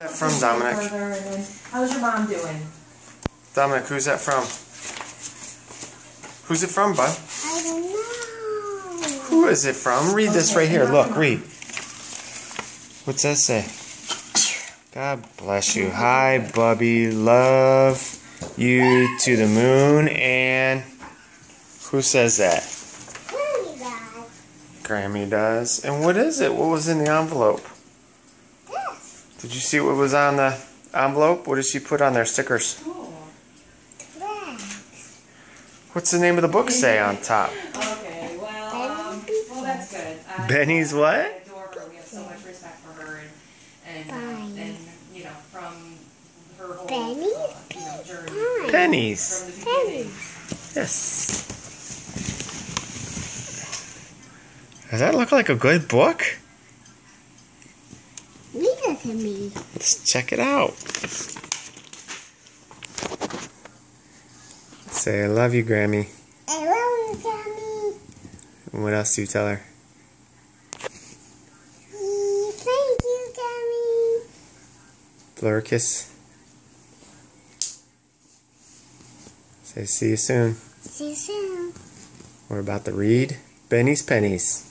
Who's that from, Dominic? How's your mom doing? Dominic, who's that from? Who's it from, bud? I don't know. Who is it from? Read this right here. Look, read. What's that say? God bless you. Hi, Bubby. Love you to the moon. And who says that? Grammy does. Grammy does. And what is it? What was in the envelope? This. Did you see what was on the envelope? What did she put on there? Stickers. Flags. What's the name of the book say on top? Okay, well, that's good. Benny's what? I adore her. We have so much respect for her, and you know, from her whole journey. Pennies. From the beginning. Yes. Does that look like a good book? Read it to me. Let's check it out. Say, I love you, Grammy. I love you, Grammy. And what else do you tell her? Thank you, Grammy. Blow her a kiss. Say, see you soon. See you soon. We're about to read Benny's Pennies.